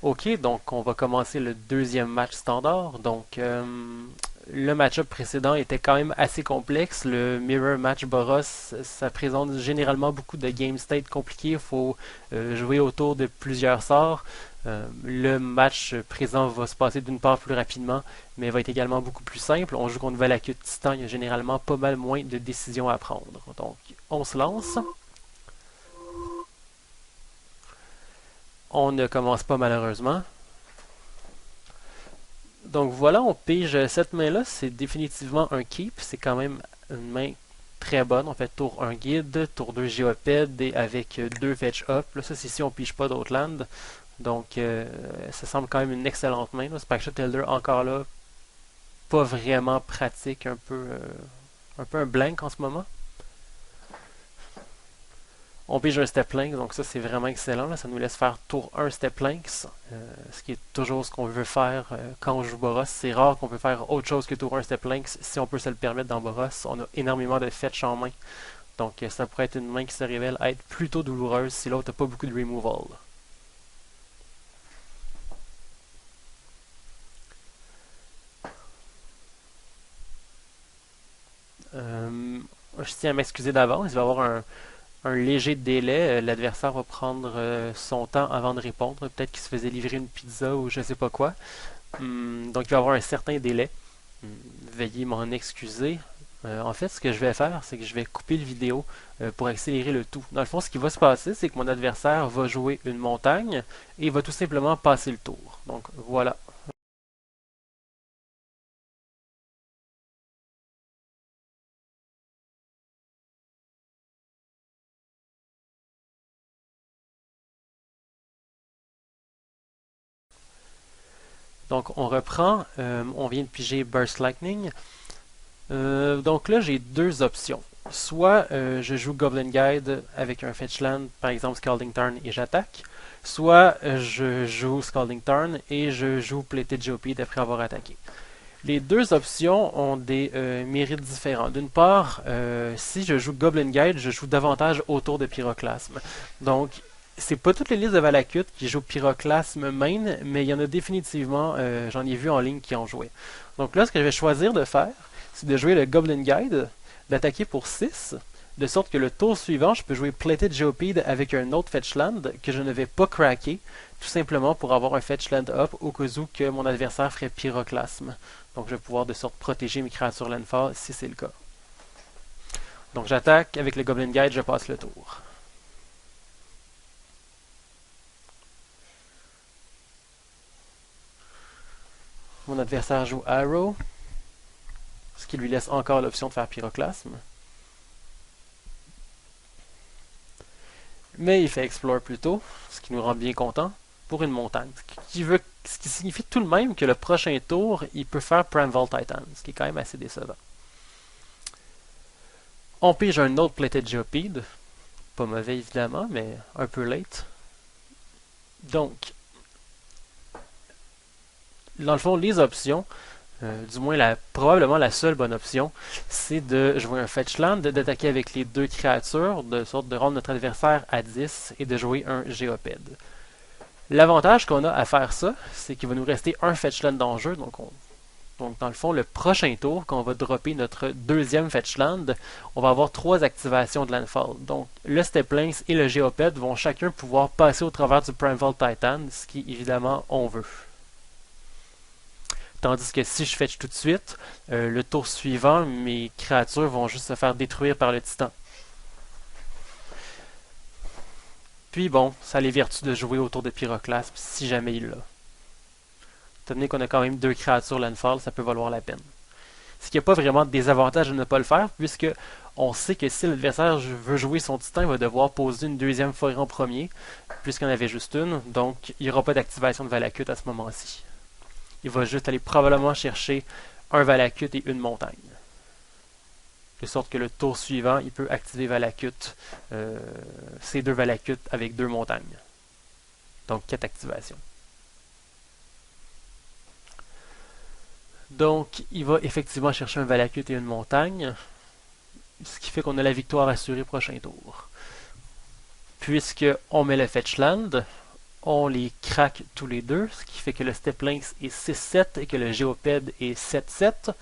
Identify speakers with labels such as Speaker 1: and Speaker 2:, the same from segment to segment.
Speaker 1: Ok, donc on va commencer le deuxième match standard. Donc le match-up précédent était quand même assez complexe. Le Mirror Match Boros, ça présente généralement beaucoup de game state compliqués. Il faut jouer autour de plusieurs sorts. Le match présent va se passer d'une part plus rapidement, mais va être également beaucoup plus simple. On joue contre Valakut Titan, il y a généralement pas mal moins de décisions à prendre. Donc on se lance. On ne commence pas malheureusement. Donc voilà, on pige cette main-là, c'est définitivement un keep, c'est quand même une main très bonne. On fait tour 1 guide, tour 2 géopède et avec 2 fetch up. Là, ça c'est si on pige pas d'autres lands. Donc ça semble quand même une excellente main. Spectral Elder encore là, pas vraiment pratique, un peu un blank en ce moment. On pige un Step Lynx, donc ça c'est vraiment excellent. Là. Ça nous laisse faire tour 1 Step Lynx, ce qui est toujours ce qu'on veut faire quand on joue Boros. C'est rare qu'on peut faire autre chose que tour 1 Step Lynx si on peut se le permettre dans Boros. On a énormément de fetch en main, donc ça pourrait être une main qui se révèle être plutôt douloureuse si l'autre n'a pas beaucoup de removal. Euh, je tiens à m'excuser d'avance, il va y avoir un léger délai. L'adversaire va prendre son temps avant de répondre. Peut-être qu'il se faisait livrer une pizza ou je sais pas quoi. Donc il va y avoir un certain délai. Veuillez m'en excuser. En fait, ce que je vais faire, c'est que je vais couper le vidéo pour accélérer le tout. Dans le fond, ce qui va se passer, c'est que mon adversaire va jouer une montagne et va tout simplement passer le tour. Donc voilà. Donc on reprend. On vient de piger Burst Lightning. Donc là, j'ai deux options. Soit je joue Goblin Guide avec un Fetchland, par exemple Scalding Tarn, et j'attaque. Soit je joue Scalding Tarn et je joue Plated Geopede après avoir attaqué. Les deux options ont des mérites différents. D'une part, si je joue Goblin Guide, je joue davantage autour de Pyroclasme. Donc, c'est pas toutes les listes de Valakut qui jouent Pyroclasme main, mais il y en a définitivement, j'en ai vu en ligne qui ont joué. Donc là, ce que je vais choisir de faire, c'est de jouer le Goblin Guide, d'attaquer pour 6, de sorte que le tour suivant, je peux jouer Plated Geopede avec un autre Fetchland que je ne vais pas cracker, tout simplement pour avoir un Fetchland up au cas où que mon adversaire ferait Pyroclasme. Donc je vais pouvoir de sorte protéger mes créatures landfall si c'est le cas. Donc j'attaque avec le Goblin Guide, je passe le tour. Mon adversaire joue Arrow, ce qui lui laisse encore l'option de faire Pyroclasme. Mais il fait Explore plutôt, ce qui nous rend bien contents, pour une montagne. Ce qui signifie tout de même que le prochain tour, il peut faire Primeval Titan, ce qui est quand même assez décevant. On pige un autre Plated Geopede, pas mauvais évidemment, mais un peu late. Donc, dans le fond, les options, du moins probablement la seule bonne option, c'est de jouer un Fetchland, d'attaquer avec les deux créatures, de sorte de rendre notre adversaire à 10 et de jouer un Géopède. L'avantage qu'on a à faire ça, c'est qu'il va nous rester un Fetchland en jeu, donc dans le fond, le prochain tour, quand on va dropper notre deuxième Fetchland, on va avoir trois activations de Landfall. Donc le Steplinks et le Géopède vont chacun pouvoir passer au travers du Primeval Titan, ce qui évidemment on veut. Tandis que si je fetch tout de suite, le tour suivant, mes créatures vont juste se faire détruire par le titan. Puis bon, ça a les vertus de jouer autour de Pyroclasme si jamais il l'a. Étant donné qu'on a quand même deux créatures Landfall, ça peut valoir la peine. Ce qui n'y a pas vraiment de désavantage de ne pas le faire, puisque on sait que si l'adversaire veut jouer son titan, il va devoir poser une deuxième forêt en premier, puisqu'on avait juste une, donc il n'y aura pas d'activation de Valakut à ce moment-ci. Il va juste aller probablement chercher un Valakut et une montagne. De sorte que le tour suivant, il peut activer Valakut, ces deux Valakut avec deux montagnes. Donc 4 activations. Donc il va effectivement chercher un Valakut et une montagne, ce qui fait qu'on a la victoire assurée prochain tour. Puisque on met le Fetchland, on les craque tous les deux, ce qui fait que le Step Lynx est 6-7 et que le Géopède est 7-7.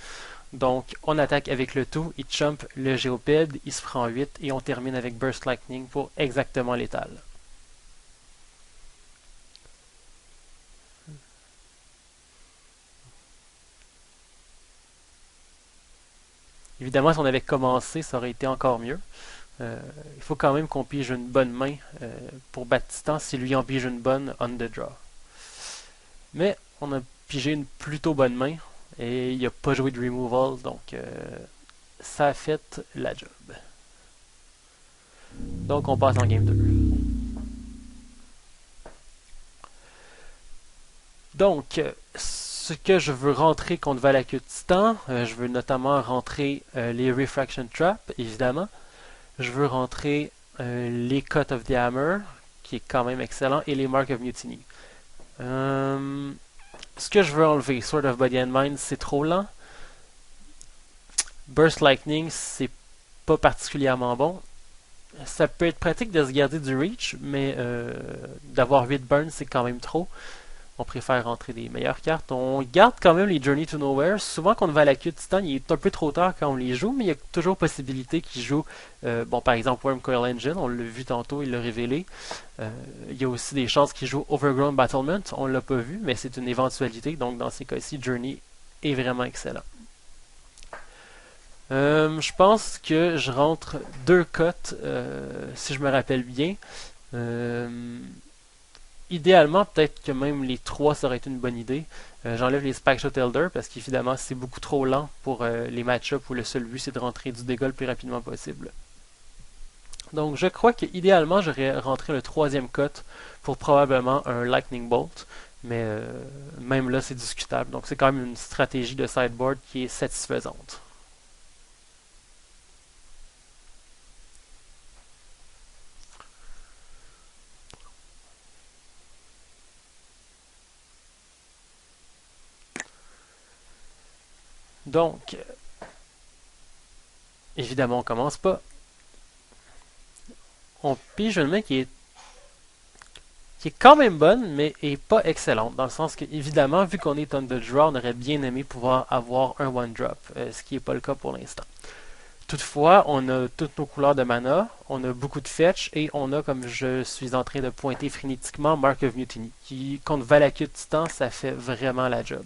Speaker 1: Donc on attaque avec le tout, il chump le Géopède, il se prend 8 et on termine avec Burst Lightning pour exactement l'étal. Évidemment, si on avait commencé, ça aurait été encore mieux. Il faut quand même qu'on pige une bonne main pour Battistan si lui en pige une bonne on the draw. Mais on a pigé une plutôt bonne main et il n'a pas joué de removal, donc ça a fait la job. Donc on passe en game 2. Donc, ce que je veux rentrer contre Valakut Titan, je veux notamment rentrer les Refraction Trap, évidemment. Je veux rentrer les Cut of the Hammer, qui est quand même excellent, et les Mark of Mutiny. Ce que je veux enlever, Sword of Body and Mind, c'est trop lent. Burst Lightning, c'est pas particulièrement bon. Ça peut être pratique de se garder du reach, mais d'avoir 8 burns, c'est quand même trop. On préfère rentrer des meilleures cartes. On garde quand même les Journey to Nowhere. Souvent, quand on va à la queue de Titan, il est un peu trop tard quand on les joue, mais il y a toujours possibilité qu'ils jouent, par exemple, Worm Coil Engine, on l'a vu tantôt, il l'a révélé. Il y a aussi des chances qu'ils jouent Overgrown Battlement, on l'a pas vu, mais c'est une éventualité. Donc, dans ces cas-ci, Journey est vraiment excellent. Je pense que je rentre 2 cotes, si je me rappelle bien. Idéalement, peut-être que même les 3 ça aurait été une bonne idée. J'enlève les Spike Elder parce qu'évidemment c'est beaucoup trop lent pour les match-ups où le seul but c'est de rentrer du dégât le plus rapidement possible. Donc je crois qu'idéalement j'aurais rentré le 3e cut pour probablement un Lightning Bolt. Mais même là c'est discutable. Donc c'est quand même une stratégie de sideboard qui est satisfaisante. Donc, évidemment, on commence pas. On pige une main qui est quand même bonne, mais est pas excellente. Dans le sens que, évidemment, vu qu'on est on the draw, on aurait bien aimé pouvoir avoir un one drop, ce qui n'est pas le cas pour l'instant. Toutefois, on a toutes nos couleurs de mana, on a beaucoup de fetch, et on a, comme je suis en train de pointer frénétiquement, Mark of Mutiny, qui, contre Valakut Titan, ça fait vraiment la job.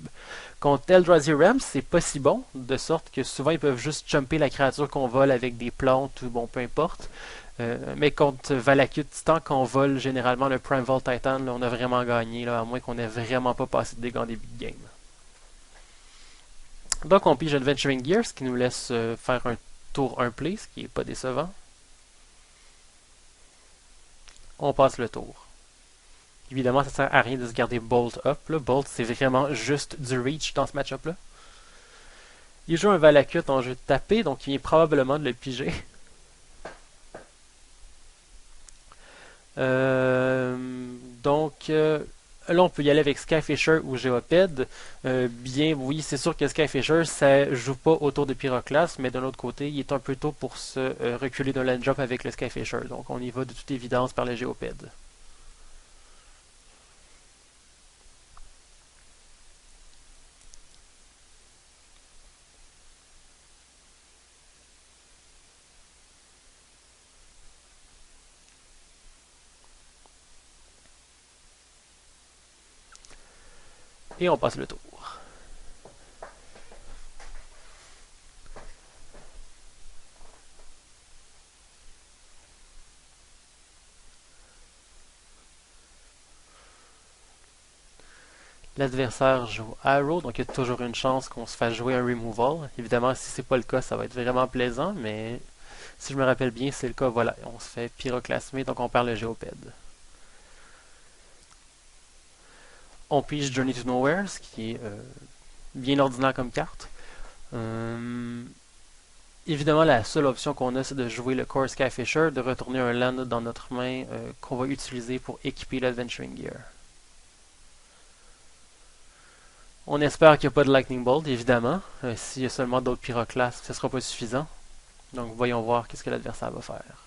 Speaker 1: Contre Eldrazi Realms, c'est pas si bon, de sorte que souvent ils peuvent juste jumper la créature qu'on vole avec des plantes ou bon, peu importe. Mais contre Valakut Titan, quand on vole généralement le Primeval Titan, là, on a vraiment gagné, là, à moins qu'on ait vraiment pas passé de dégâts dans des big games. Donc on pige Adventuring Gear, ce qui nous laisse faire un tour 1 play, ce qui est pas décevant. On passe le tour. Évidemment, ça sert à rien de se garder Bolt up. Là. Bolt, c'est vraiment juste du reach dans ce match-up-là. Il joue un Valakut en jeu de taper, donc il vient probablement de le piger. Là, on peut y aller avec Skyfisher ou Géopède. Bien, oui, c'est sûr que Skyfisher, ça joue pas autour de Pyroclast, mais d'un autre côté, il est un peu tôt pour se reculer d'un land drop avec le Skyfisher. Donc, on y va de toute évidence par le Géopède. Et on passe le tour. L'adversaire joue Arrow, donc il y a toujours une chance qu'on se fasse jouer un removal. Évidemment, si c'est pas le cas, ça va être vraiment plaisant, mais si je me rappelle bien, c'est le cas, voilà. On se fait pyroclasmer, donc on perd le Géopède. On pige Journey to Nowhere, ce qui est bien ordinaire comme carte. Évidemment, la seule option qu'on a, c'est de jouer le Core Skyfisher, de retourner un land dans notre main qu'on va utiliser pour équiper l'Adventuring Gear. On espère qu'il n'y a pas de Lightning Bolt, évidemment. S'il y a seulement d'autres pyroclastes, ce ne sera pas suffisant. Donc voyons voir qu'est-ce que l'adversaire va faire.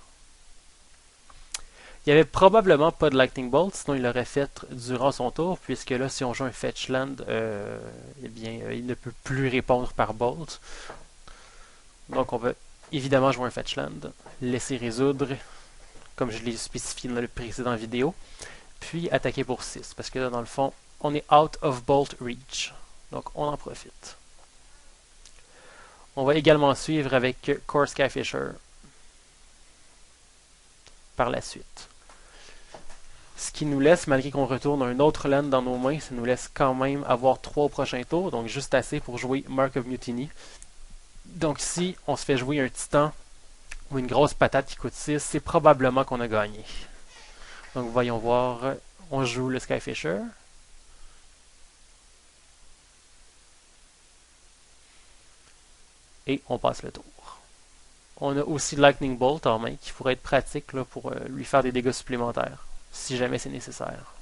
Speaker 1: Il n'y avait probablement pas de Lightning Bolt, sinon il l'aurait fait durant son tour, puisque là, si on joue un Fetch Land, eh bien, il ne peut plus répondre par Bolt. Donc on va évidemment jouer un Fetch Land, laisser résoudre, comme je l'ai spécifié dans la précédente vidéo, puis attaquer pour 6, parce que là, dans le fond, on est out of Bolt Reach. Donc on en profite. On va également suivre avec Core Skyfisher par la suite. Ce qui nous laisse, malgré qu'on retourne un autre land dans nos mains, ça nous laisse quand même avoir 3 au prochain tour, donc juste assez pour jouer Mark of Mutiny. Donc si on se fait jouer un titan ou une grosse patate qui coûte 6, c'est probablement qu'on a gagné. Donc voyons voir, on joue le Skyfisher. Et on passe le tour. On a aussi Lightning Bolt en main qui pourrait être pratique là, pour lui faire des dégâts supplémentaires, si jamais c'est nécessaire.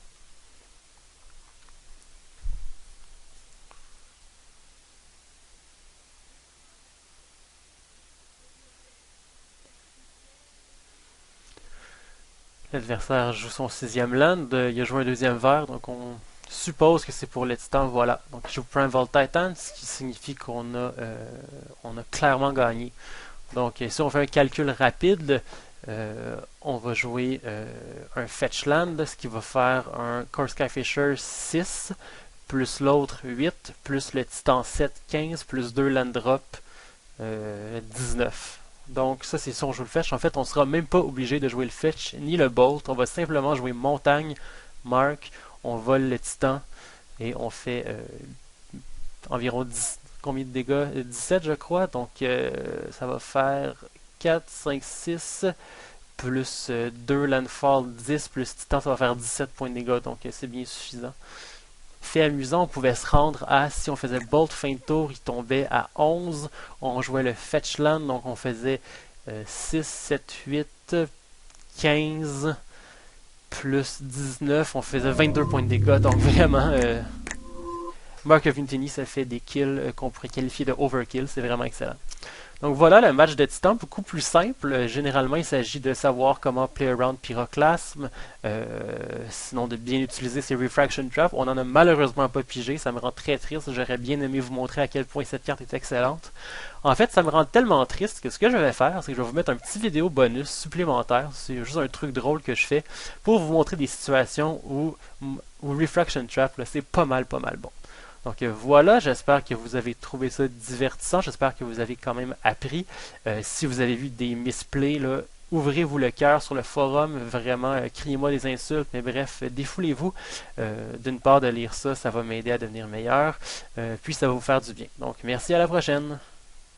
Speaker 1: L'adversaire joue son 6e land, il a joué un 2e vert, donc on suppose que c'est pour le titan, voilà. Donc il joue Prime Volt Titan, ce qui signifie qu'on a clairement gagné. Donc si on fait un calcul rapide, on va jouer un Fetch Land, ce qui va faire un Core Skyfisher 6, plus l'autre 8, plus le Titan 7, 15, plus 2 Land Drop, 19. Donc ça c'est si on joue le Fetch. En fait on sera même pas obligé de jouer le Fetch ni le Bolt. On va simplement jouer Montagne, Mark, on vole le Titan et on fait environ 10, combien de dégâts? 17 je crois. Donc ça va faire 4, 5, 6 plus 2 Landfall 10 plus Titan, ça va faire 17 points de dégâts. Donc c'est bien suffisant. Fait amusant, on pouvait se rendre à, si on faisait Bolt fin de tour, il tombait à 11. On jouait le Fetch Land, donc on faisait 6, 7, 8, 15, plus 19, on faisait 22 points de dégâts. Donc vraiment, Mark of Mutiny, ça fait des kills qu'on pourrait qualifier de overkill, c'est vraiment excellent. Donc voilà le match de Titan, beaucoup plus simple. Généralement, il s'agit de savoir comment play around Pyroclasme, sinon de bien utiliser ses Refraction Traps. On n'en a malheureusement pas pigé, ça me rend très triste. J'aurais bien aimé vous montrer à quel point cette carte est excellente. En fait, ça me rend tellement triste que ce que je vais faire, c'est que je vais vous mettre un petit vidéo bonus supplémentaire. C'est juste un truc drôle que je fais pour vous montrer des situations où Refraction Trap, c'est pas mal bon. Donc voilà, j'espère que vous avez trouvé ça divertissant, j'espère que vous avez quand même appris. Si vous avez vu des misplays, là, ouvrez-vous le cœur sur le forum, vraiment, criez-moi des insultes, mais bref, défoulez-vous. D'une part de lire ça, ça va m'aider à devenir meilleur, puis ça va vous faire du bien. Donc merci, à la prochaine!